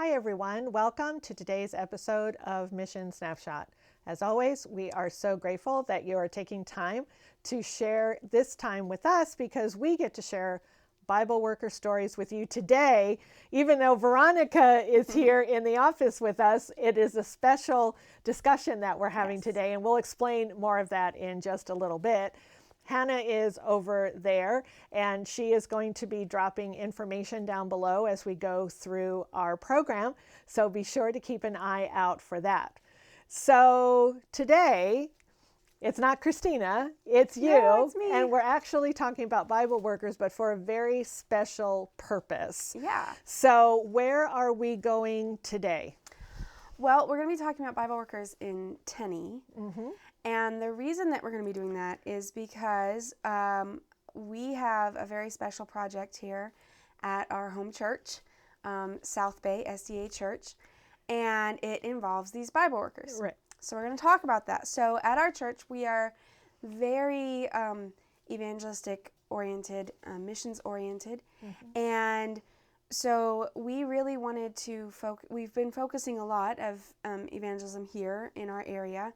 Hi everyone, welcome to today's episode of Mission Snapshot. As always, we are so grateful that you are taking time to share this time with us because we get to share Bible worker stories with you today. Even though Veronica is here in the office with us, it is a special discussion that we're having today, and we'll explain more of that in just a little bit. Hannah is over there, and she is going to be dropping information down below as we go through our program, so be sure to keep an eye out for that. So today, it's not Christina, it's you, No, it's me. and we're actually talking about Bible workers, but for a very special purpose. Yeah. So where are we going today? Well, we're going to be talking about Bible workers in Theni. And the reason that we're going to be doing that is because we have a very special project here at our home church, South Bay SDA Church, and it involves these Bible workers. Right. So we're going to talk about that. So at our church, we are very evangelistic oriented, missions oriented, and so we really wanted to we've been focusing a lot of evangelism here in our area,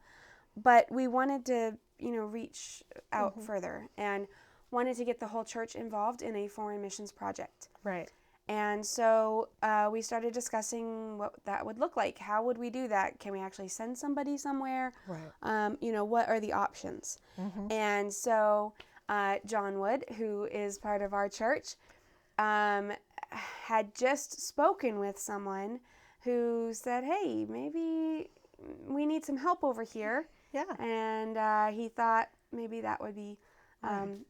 but we wanted to, reach out further and wanted to get the whole church involved in a foreign missions project. Right. And so we started discussing what that would look like. How would we do that? Can we actually send somebody somewhere? Right. What are the options? And so John Wood, who is part of our church, had just spoken with someone who said, hey, maybe we need some help over here. Yeah. And he thought maybe that would be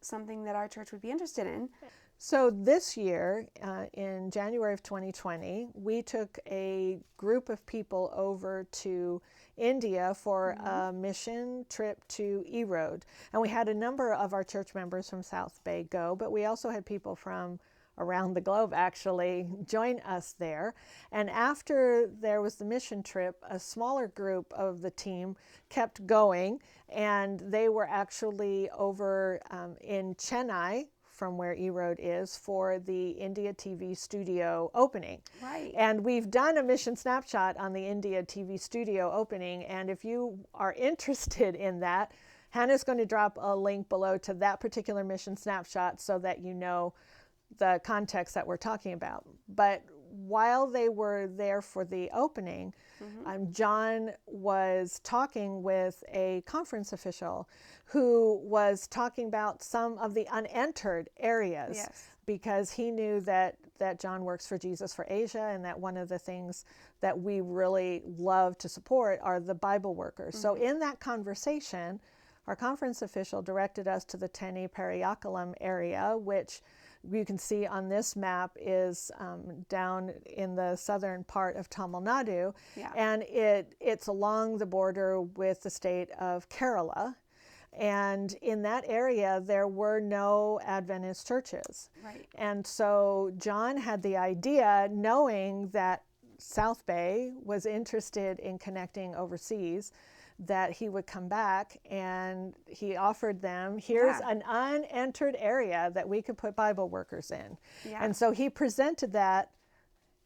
something that our church would be interested in. So this year, in January of 2020, we took a group of people over to India for a mission trip to Erode. And we had a number of our church members from South Bay go, but we also had people from around the globe actually join us there. And after there was the mission trip, a smaller group of the team kept going, and they were actually over in Chennai, from where Erode is, for the India TV studio opening. Right. And we've done a mission snapshot on the India TV studio opening, and if you are interested in that, Hannah's going to drop a link below to that particular mission snapshot so that you know the context that we're talking about. But while they were there for the opening, John was talking with a conference official who was talking about some of the unentered areas, because he knew that John works for Jesus for Asia, and that one of the things that we really love to support are the Bible workers. So in that conversation, our conference official directed us to the Theni Periyakalam area, which you can see on this map is down in the southern part of Tamil Nadu, and it's along the border with the state of Kerala. And in that area, there were no Adventist churches. Right. And so John had the idea, knowing that South Bay was interested in connecting overseas, that he would come back, and he offered them, here's an unentered area that we could put Bible workers in. And so he presented that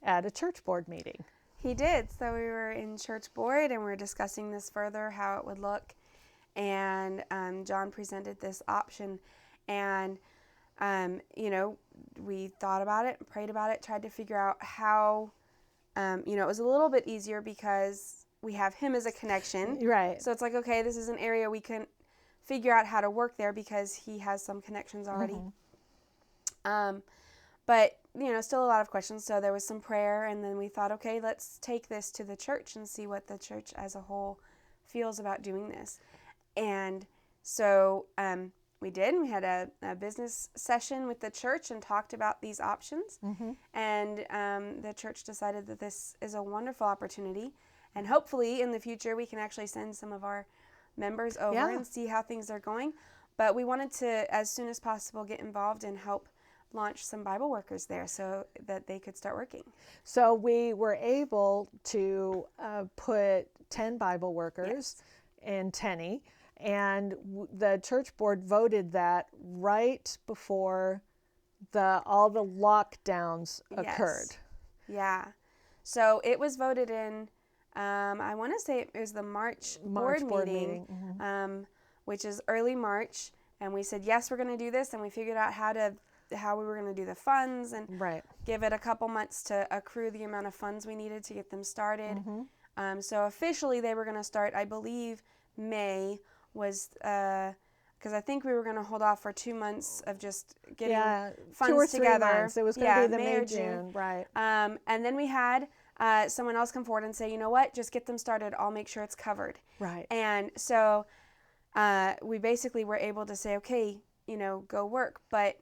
at a church board meeting. He did. So we were in church board and we were discussing this further, how it would look. And John presented this option, and we thought about it, prayed about it, tried to figure out how, it was a little bit easier because we have him as a connection. Right. So it's like, okay, this is an area we can figure out how to work there because he has some connections already. But, still a lot of questions. So there was some prayer, and then we thought, okay, let's take this to the church and see what the church as a whole feels about doing this. And so we did. We had a business session with the church and talked about these options. And the church decided that this is a wonderful opportunity. And hopefully in the future we can actually send some of our members over and see how things are going. But we wanted to, as soon as possible, get involved and help launch some Bible workers there so that they could start working. So we were able to put 10 Bible workers in Theni, and the church board voted that right before all the lockdowns occurred. Yeah. So it was voted in, I want to say it was the March board meeting. Which is early March. And we said, yes, we're going to do this. And we figured out how we were going to do the funds and give it a couple months to accrue the amount of funds we needed to get them started. So officially they were going to start, I believe, May was, because I think we were going to hold off for 2 months of just getting funds 2 or 3 together. months. It was going to be the May or June. Right. And then we had someone else come forward and say, you know what, just get them started. I'll make sure it's covered. Right. And so we basically were able to say, okay, go work. But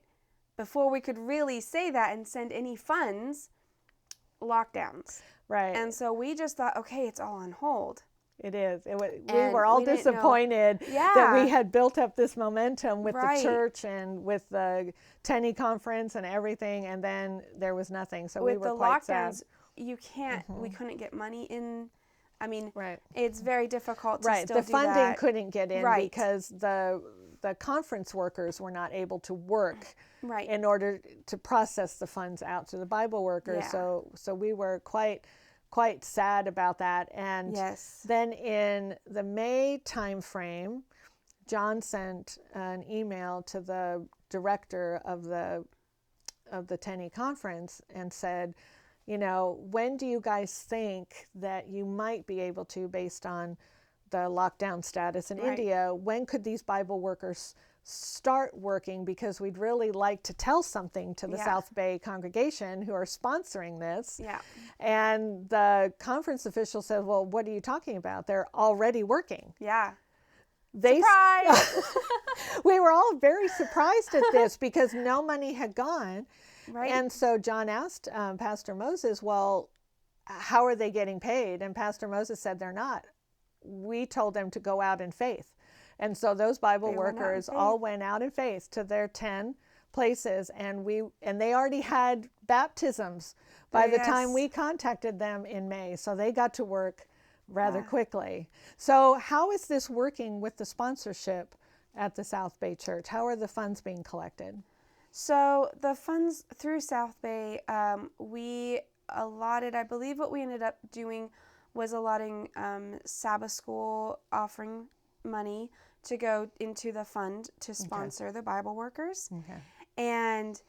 before we could really say that and send any funds, lockdowns. Right. And so we just thought, okay, it's all on hold. It is. We were all disappointed that we had built up this momentum with the church and with the Theni conference and everything, and then there was nothing. So we were quite sad. With the lockdowns, you can't, we couldn't get money in. I mean, it's very difficult to still do that. The funding couldn't get in because the conference workers were not able to work in order to process the funds out to the Bible workers. So we were quite sad about that. And then in the May time frame, John sent an email to the director of the Theni conference and said, when do you guys think that you might be able to, based on the lockdown status in India, when could these Bible workers start working? Because we'd really like to tell something to the South Bay congregation who are sponsoring this. And the conference official said, well, what are you talking about? They're already working. Surprise! We were all very surprised at this because no money had gone. And so John asked Pastor Moses, well, how are they getting paid? And Pastor Moses said, they're not. We told them to go out in faith. And so those Bible workers all went out in faith to their 10 places, and they already had baptisms by the time we contacted them in May. So they got to work rather quickly. So how is this working with the sponsorship at the South Bay Church? How are the funds being collected? So the funds through South Bay, we allotted, I believe what we ended up doing was allotting Sabbath school offering money to go into the fund to sponsor the Bible workers. And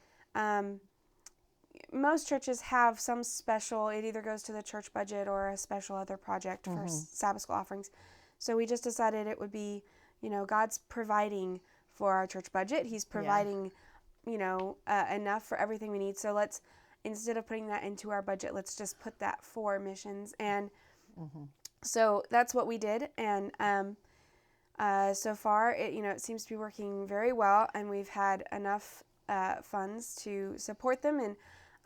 most churches have some special, it either goes to the church budget or a special other project for Sabbath school offerings. So we just decided it would be, God's providing for our church budget. He's providing enough for everything we need. So let's, instead of putting that into our budget, let's just put that for missions. And so that's what we did. And so far, it seems to be working very well. And we've had enough funds to support them.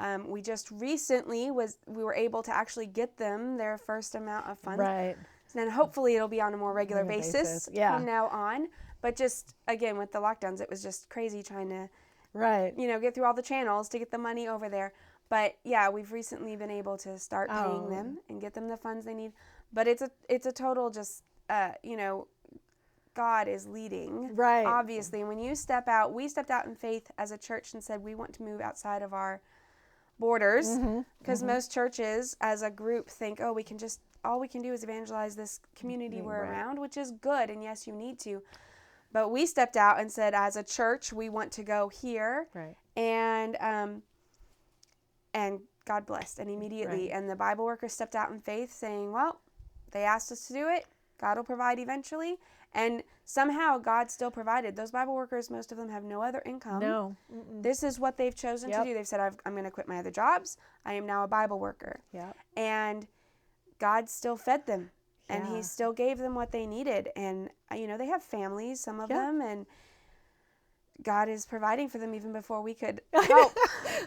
And we just recently we were able to actually get them their first amount of funds. So then hopefully it'll be on a more regular basis from now on. But just, again, with the lockdowns, it was just crazy trying to get through all the channels to get the money over there. But we've recently been able to start paying them and get them the funds they need. But it's a total just, God is leading. Obviously. And when you step out, we stepped out in faith as a church and said we want to move outside of our borders. Because most churches as a group think, all we can do is evangelize this community we're around, which is good. And yes, you need to. But we stepped out and said, as a church, we want to go here. And God blessed. And immediately, and the Bible workers stepped out in faith saying, well, they asked us to do it. God will provide eventually. And somehow God still provided. Those Bible workers, most of them have no other income. This is what they've chosen to do. They've said, I'm going to quit my other jobs. I am now a Bible worker. And God still fed them. And he still gave them what they needed. And, they have families, some of them, and God is providing for them even before we could help.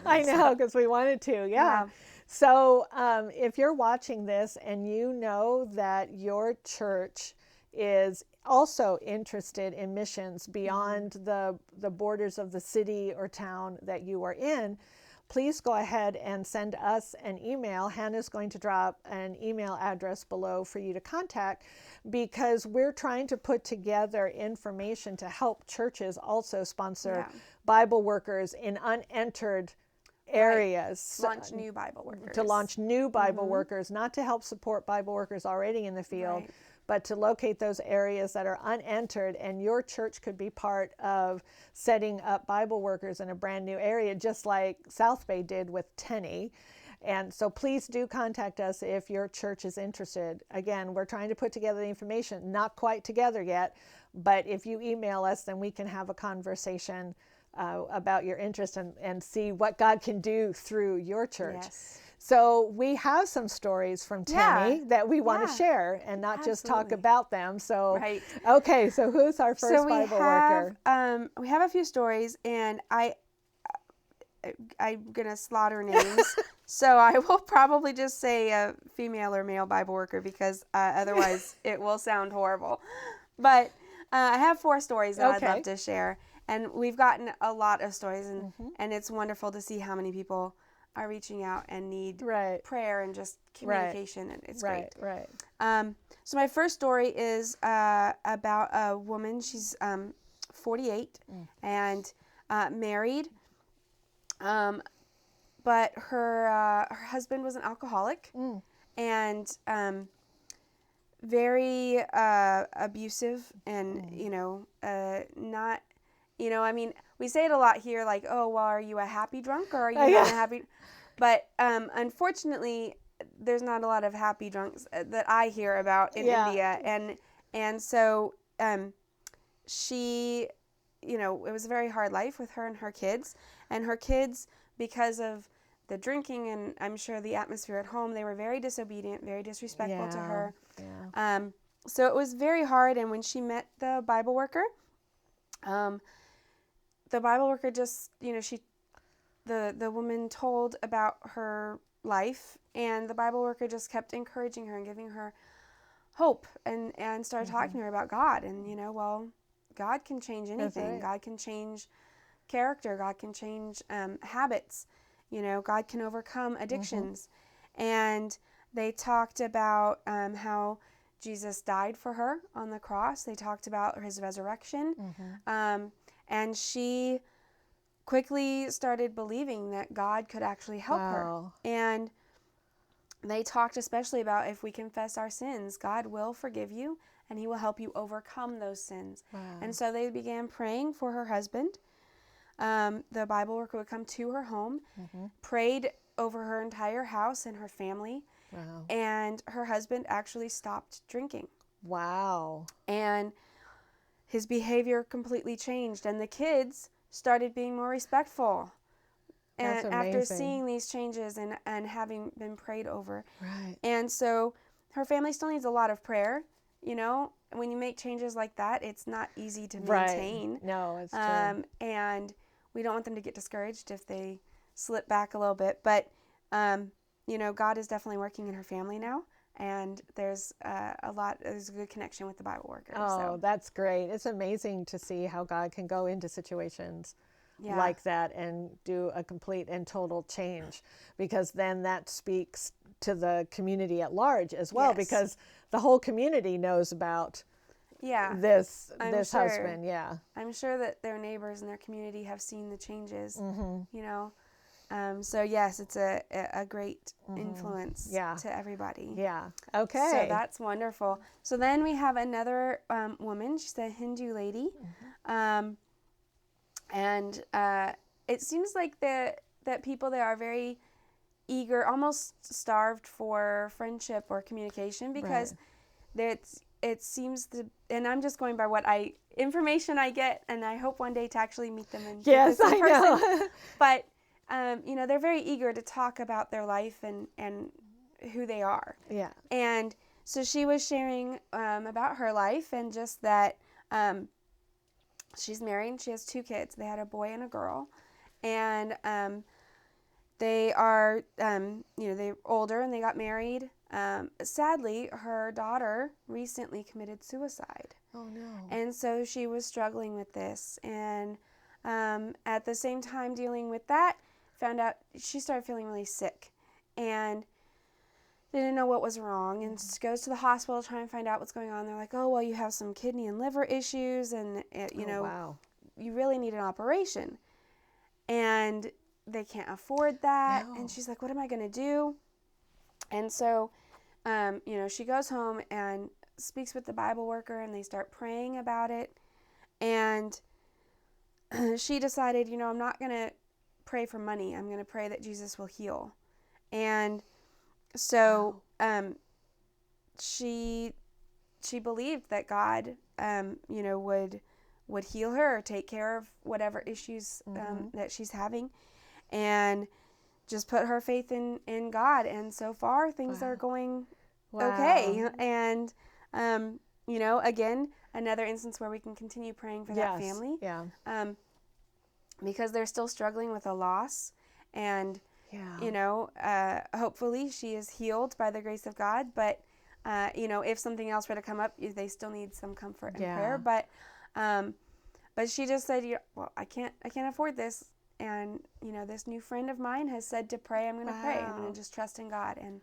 I know, because we wanted to, So if you're watching this and you know that your church is also interested in missions beyond the borders of the city or town that you are in, please go ahead and send us an email. Hannah's going to drop an email address below for you to contact, because we're trying to put together information to help churches also sponsor Bible workers in unentered areas. Launch new Bible workers. To launch new Bible workers, not to help support Bible workers already in the field, Right. but to locate those areas that are unentered, and your church could be part of setting up Bible workers in a brand new area, just like South Bay did with Theni. And so please do contact us if your church is interested. Again, we're trying to put together the information, not quite together yet, but if you email us, then we can have a conversation about your interest and see what God can do through your church. Yes. So we have some stories from Theni that we want to share and not just talk about them. So, Right. Okay, so who's our first Bible worker? We have a few stories, and I'm going to slaughter names. So I will probably just say a female or male Bible worker because otherwise it will sound horrible. But I have 4 stories that I'd love to share. And we've gotten a lot of stories, and it's wonderful to see how many people are reaching out and need prayer and just communication, and it's great. Right. So my first story is about a woman. She's 48 and married, but her husband was an alcoholic and very abusive, and not. I mean, we say it a lot here, like, oh, well, are you a happy drunk or are you not a happy? But unfortunately, there's not a lot of happy drunks that I hear about in India. And so she, it was a very hard life with her and her kids. And her kids, because of the drinking and I'm sure the atmosphere at home, they were very disobedient, very disrespectful to her. Yeah. So it was very hard. And when she met the Bible worker, the Bible worker just, the woman told about her life, and the Bible worker just kept encouraging her and giving her hope, and started talking to her about God. And, well, God can change anything. Right. God can change character. God can change habits. God can overcome addictions. And they talked about how Jesus died for her on the cross. They talked about his resurrection. And she quickly started believing that God could actually help her. And they talked especially about if we confess our sins, God will forgive you and he will help you overcome those sins. And so they began praying for her husband. The Bible worker would come to her home, prayed over her entire house and her family. And her husband actually stopped drinking. And his behavior completely changed, and the kids started being more respectful. And after seeing these changes and having been prayed over. And so her family still needs a lot of prayer. When you make changes like that, it's not easy to maintain. No, it's true. And we don't want them to get discouraged if they slip back a little bit. But, God is definitely working in her family now. And there's there's a good connection with the Bible worker. That's great. It's amazing to see how God can go into situations like that and do a complete and total change, because then that speaks to the community at large as well, because the whole community knows about this husband. I'm sure that their neighbors and their community have seen the changes, so yes, it's a great influence to everybody. Okay. So that's wonderful. So then we have another woman. She's a Hindu lady. And it seems like that people there are very eager, almost starved for friendship or communication, because it seems to, and I'm just going by what information I get, and I hope one day to actually meet them in person. Know. But they're very eager to talk about their life and who they are. And so she was sharing about her life, and just that she's married and she has 2 kids. They had a boy and a girl. And they are, they're older and they got married. Sadly, her daughter recently committed suicide. Oh, no. And so she was struggling with this. And at the same time dealing with that, found out she started feeling really sick. And didn't know what was wrong, and goes to the hospital to try and find out what's going on. They're like, oh, well, you have some kidney and liver issues, and you really need an operation. And they can't afford that. No. And she's like, what am I going to do? And so, she goes home and speaks with the Bible worker, and they start praying about it. And she decided, I'm not going to pray for money. I'm going to pray that Jesus will heal. And so she believed that God, would heal her or take care of whatever issues that she's having, and just put her faith in God. And so far, things are going okay. And, again, another instance where we can continue praying for that family. Yeah. Because they're still struggling with a loss. And, hopefully she is healed by the grace of God. But, if something else were to come up, they still need some comfort and prayer. But she just said, I can't afford this. And, this new friend of mine has said to pray. I'm going to pray. I'm going to just trust in God. And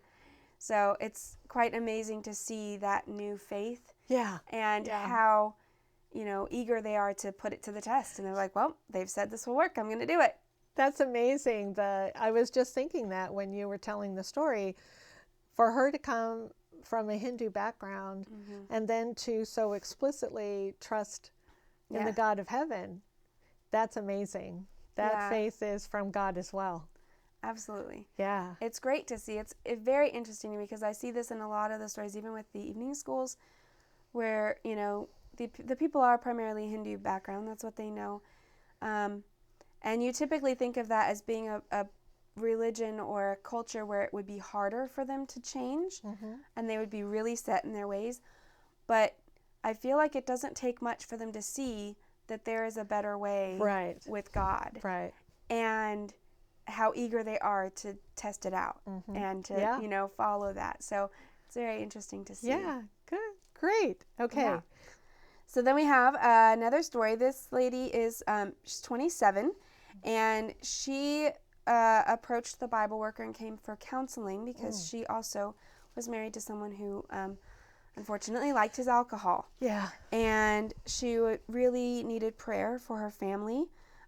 so it's quite amazing to see that new faith. Yeah. And how, eager they are to put it to the test. And they're like, well, they've said this will work. I'm going to do it. That's amazing. I was just thinking that when you were telling the story, for her to come from a Hindu background and then to so explicitly trust in the God of heaven, that's amazing. That faith is from God as well. Absolutely. Yeah. It's great to see. It's very interesting to me because I see this in a lot of the stories, even with the evening schools, where, the people are primarily Hindu background. That's what they know. And you typically think of that as being a religion or a culture where it would be harder for them to change and they would be really set in their ways. But I feel like it doesn't take much for them to see that there is a better way with God. Right. And how eager they are to test it out and to, follow that. So it's very interesting to see. Yeah, good. Great. Okay. Yeah. So then we have another story. This lady is, she's 27, and she approached the Bible worker and came for counseling because she also was married to someone who unfortunately liked his alcohol. Yeah. And she really needed prayer for her family.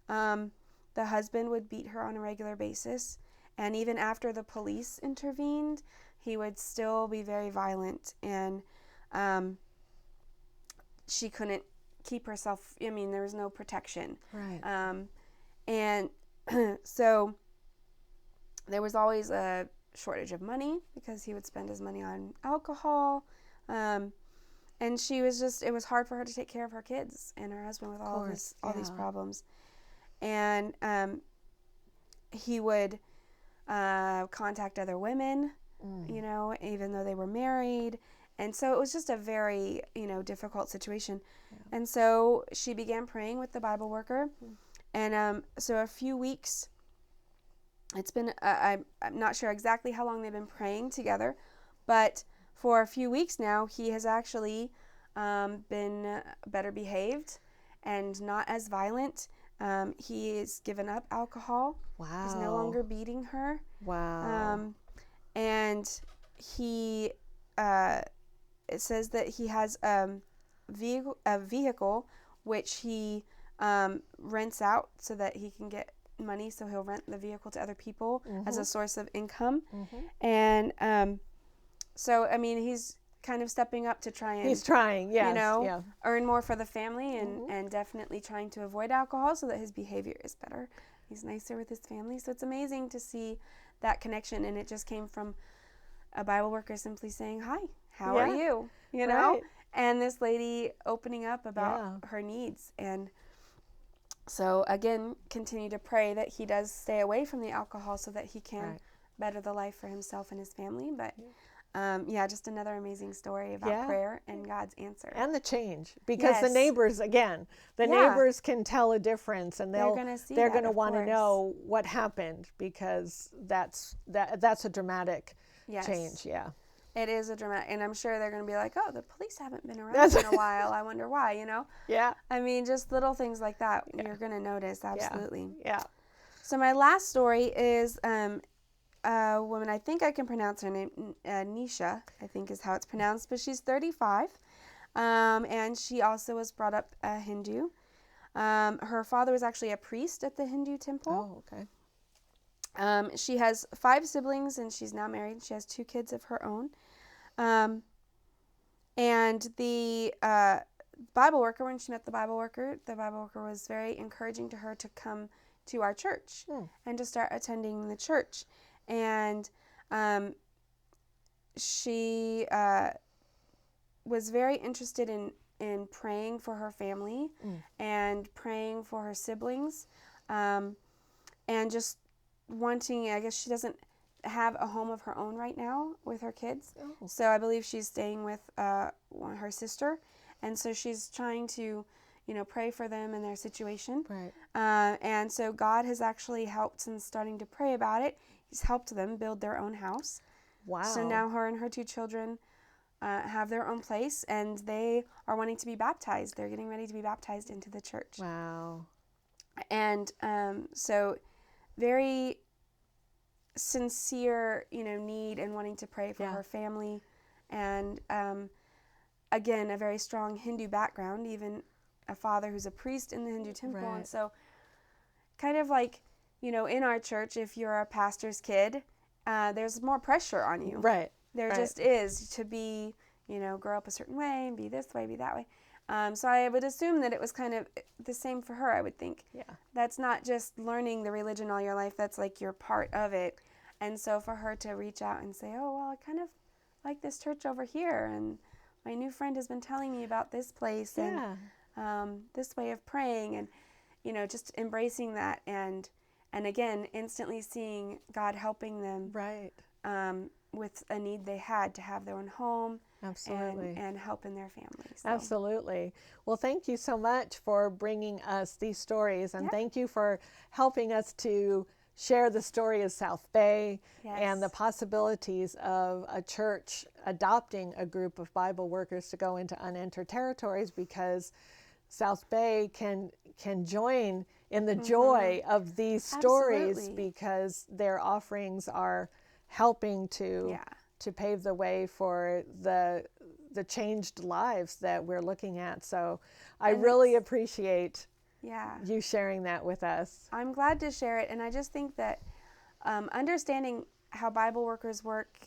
The husband would beat her on a regular basis. And even after the police intervened, he would still be very violent. And she couldn't keep herself, there was no protection. Right. And so there was always a shortage of money because he would spend his money on alcohol. And she was it was hard for her to take care of her kids and her husband with all these problems. And he would contact other women, even though they were married. And so it was just a very, difficult situation. Yeah. And so she began praying with the Bible worker. And so a few weeks, it's been, I'm not sure exactly how long they've been praying together, but for a few weeks now, he has actually been better behaved and not as violent. He has given up alcohol. Wow. He's no longer beating her. Wow. And he, it says that he has a vehicle which he rents out so that he can get money. So he'll rent the vehicle to other people as a source of income. And so, he's kind of stepping up to try and... He's trying, yes. Earn more for the family and definitely trying to avoid alcohol so that his behavior is better. He's nicer with his family. So it's amazing to see that connection. And it just came from a Bible worker simply saying, hi, how are you? Right. And this lady opening up about her needs. And so, again, continue to pray that he does stay away from the alcohol so that he can better the life for himself and his family. But just another amazing story about prayer and God's answer. And the change. Because the neighbors, again, neighbors can tell a difference, and they're going to want to know what happened, because that's a dramatic change. Yeah. It is a dramatic, and I'm sure they're going to be like, oh, the police haven't been around in a while. I wonder why, Yeah. Just little things like that you're going to notice, absolutely. Yeah. So my last story is a woman, I think I can pronounce her name, Nisha, I think is how it's pronounced, but she's 35, and she also was brought up a Hindu. Her father was actually a priest at the Hindu temple. Oh, okay. She has 5 siblings, and she's now married. She has 2 kids of her own. And the Bible worker, when she met the Bible worker was very encouraging to her to come to our church and to start attending the church. And she was very interested in praying for her family and praying for her siblings, and just wanting, I guess she doesn't have a home of her own right now with her kids. So I believe she's staying with her sister, and so she's trying to, pray for them and their situation. Right. And so God has actually helped, since starting to pray about it. He's helped them build their own house. Wow. So now her and her 2 children have their own place, and they are wanting to be baptized. They're getting ready to be baptized into the church. Wow. And so very sincere, need and wanting to pray for her family. And again, a very strong Hindu background, even a father who's a priest in the Hindu temple. Right. And so kind of like, in our church, if you're a pastor's kid, there's more pressure on you. Right. There just is, to be, grow up a certain way and be this way, be that way. So I would assume that it was kind of the same for her, I would think. Yeah. That's not just learning the religion all your life. That's like you're part of it. And so for her to reach out and say, oh, well, I kind of like this church over here, and my new friend has been telling me about this place and this way of praying, and, just embracing that, and again, instantly seeing God helping them with a need they had to have their own home. Absolutely. And help in their families. So. Absolutely. Well, thank you so much for bringing us these stories, and thank you for helping us to share the story of South Bay and the possibilities of a church adopting a group of Bible workers to go into unentered territories, because South Bay can join in the joy of these stories, because their offerings are helping to pave the way for the changed lives that we're looking at. So I really appreciate you sharing that with us. I'm glad to share it, and I just think that understanding how Bible workers work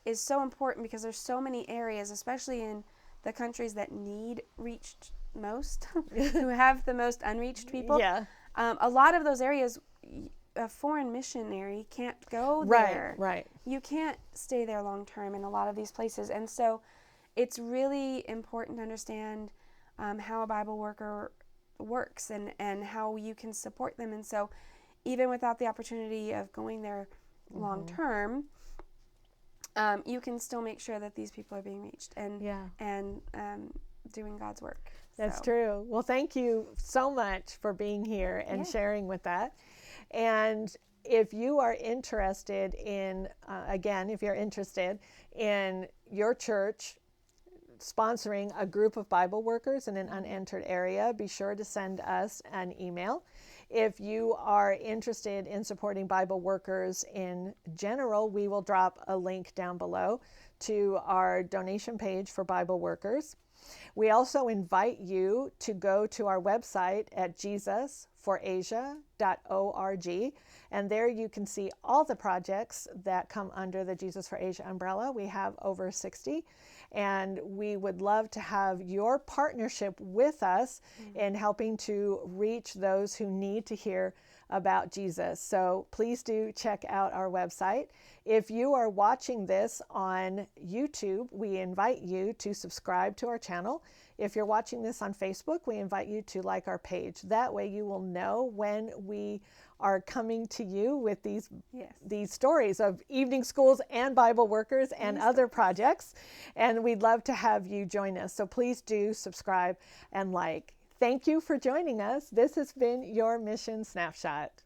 is so important, because there's so many areas, especially in the countries that need reached most, who have the most unreached people. A lot of those areas, a foreign missionary can't go there. Right. You can't stay there long term in a lot of these places. And so it's really important to understand how a Bible worker works and how you can support them. And so even without the opportunity of going there long term, you can still make sure that these people are being reached and doing God's work. That's true. Well, thank you so much for being here and sharing with that. And if you are interested in, if you're interested in your church sponsoring a group of Bible workers in an unentered area, be sure to send us an email. If you are interested in supporting Bible workers in general, we will drop a link down below to our donation page for Bible workers. We also invite you to go to our website at jesusforasia.org, and there you can see all the projects that come under the Jesus for Asia umbrella. We have over 60, and we would love to have your partnership with us in helping to reach those who need to hear about Jesus. So please do check out our website. If you are watching this on YouTube, we invite you to subscribe to our channel. If you're watching this on Facebook, we invite you to like our page. That way you will know when we are coming to you with these stories of evening schools and Bible workers and other projects. And we'd love to have you join us. So please do subscribe and like. Thank you for joining us. This has been your Mission Snapshot.